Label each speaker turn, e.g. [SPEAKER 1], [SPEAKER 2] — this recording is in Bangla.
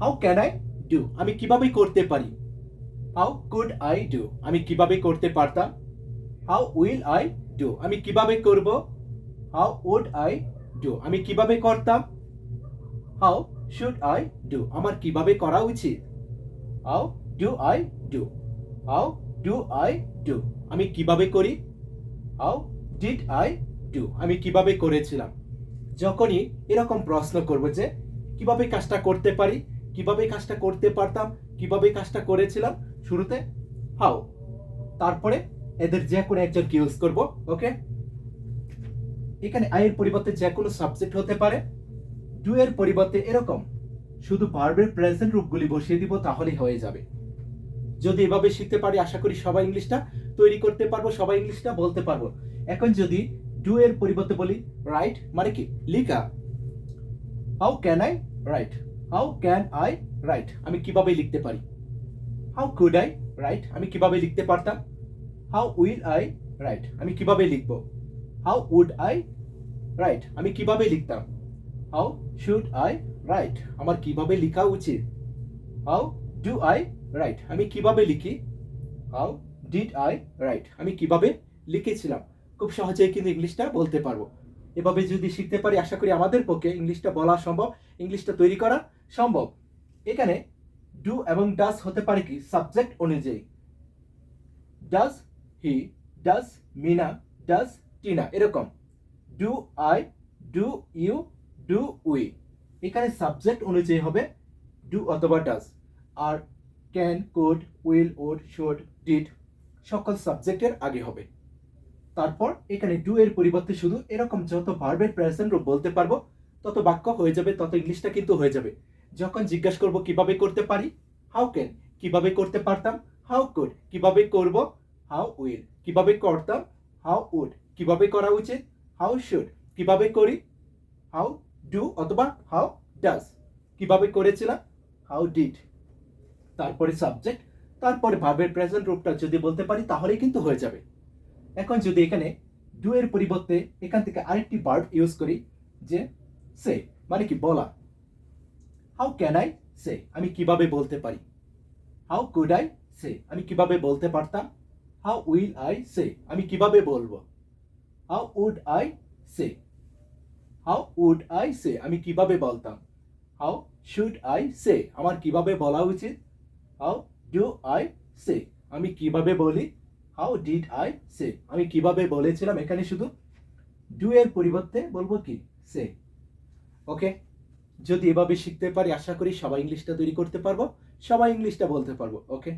[SPEAKER 1] হাউ ক্যান আই ডু, আমি কিভাবে করতে পারি। হাউ কুড আই ডু, আমি কিভাবে করতে পারতাম। হাউ উইল আই ডু, আমি কিভাবে করব। হাউ উড আই ডু, আমি কিভাবে করতাম। হাউ শুড আই ডু, আমার কিভাবে করা উচিত। How do I do, how do I do, আমি কিভাবে করি। হাউ ডিড আই ডু, আমি কিভাবে করেছিলাম। যখনই এরকম প্রশ্ন করব যে কিভাবে কাজটা করতে পারি, কিভাবে কাজটা করতে পারতাম, কিভাবে কাজটা করেছিলাম, শুরুতে হাউ, তারপরে এদের যে কোনো একজনকে ইউজ করব। ওকে, এখানে আই এর পরিবর্তে যে কোনো সাবজেক্ট হতে পারে। ডু এর পরিবর্তে এরকম শুধু ভার্বের প্রেজেন্ট রূপগুলি বসিয়ে দিব, তাহলেই হয়ে যাবে। যদি এভাবে শিখতে পারি, আশা করি সবাই ইংলিশটা তৈরি করতে পারবো, সবাই ইংলিশটা বলতে পারবো। এখন যদি ডু এর পরিবর্তে বলি রাইট, মানে কি লিখা। How can I right, how can I right, আমি কিভাবে লিখতে পারি। হাউ কুড আই রাইট, আমি কিভাবে লিখতে পারতাম। হাউ উইল আই রাইট, আমি কিভাবে লিখব। হাউ উড আই রাইট, আমি কিভাবে লিখতাম। হাউ শুড আই রাইট, আমার কিভাবে লেখা উচিত। হাউ ডু আই রাইট, আমি কিভাবে লিখি। হাউ ডিড আই রাইট, আমি কিভাবে লিখেছিলাম। খুব সহজেই কিন্তু ইংলিশটা বলতে পারবো। এভাবে যদি শিখতে পারি, আশা করি আমাদের পক্ষে ইংলিশটা বলা সম্ভব, ইংলিশটা তৈরি করা সম্ভব। এখানে ডু এবং ডাস হতে পারে কি সাবজেক্ট অনুযায়ী। ডাস হি, ডাস মিনা, ডাস টিনা, এরকম। Do I, do you, do we, এখানে সাবজেক্ট অনুযায়ী হবে ডু অথবা ডাস। আর can, could, will, would, should, did সকল সাবজেক্টের আগে হবে। তারপর এখানে ডু এর পরিবর্তে শুধু এরকম যত ভার্বের প্রেজেন্ট রূপ বলতে পারবো, তত বাক্য হয়ে যাবে, তত ইংলিশটা কিন্তু হয়ে যাবে। যখন জিজ্ঞাসা করব কিভাবে করতে পারি, হাউ ক্যান, কিভাবে করতে পারতাম। হাউ কুড, কিভাবে করব। হাউ উইল, কিভাবে করতাম। হাউ উড, কিভাবে করা উচিত। হাউ শুড, কিভাবে করি। হাউ ডু অথবা হাউ ডাজ, কিভাবে করেছিলাম। হাউ ডিড, তারপরে সাবজেক্ট, তারপরে ভার্বের প্রেজেন্ট রূপটা যদি বলতে পারি, তাহলেই কিন্তু হয়ে যাবে। এখন যদি এখানে ডু এর পরিবর্তে এখান থেকে আরেকটি ভার্ব ইউজ করি, যে সে, মানে কি বলা। হাউ ক্যান আই সে, আমি কিভাবে বলতে পারি। হাউ কুড আই সে, আমি কিভাবে বলতে পারতাম। হাউ উইল আই সে, আমি কিভাবে বলবো। How would I say, how would I say, আমি কিভাবে বলতাম। হাউ শুড আই সে, আমার কিভাবে বলা উচিত। হাউ ডু আই সে, আমি কিভাবে বলি। হাউ ডিড আই সে, আমি কিভাবে বলেছিলাম। এখানে শুধু ডু এর পরিবর্তে বলবো কি সে। ওকে, যদি এভাবে শিখতে পারি, আশা করি সবাই ইংলিশটা তৈরি করতে পারবো, সবাই ইংলিশটা বলতে পারবো। ওকে।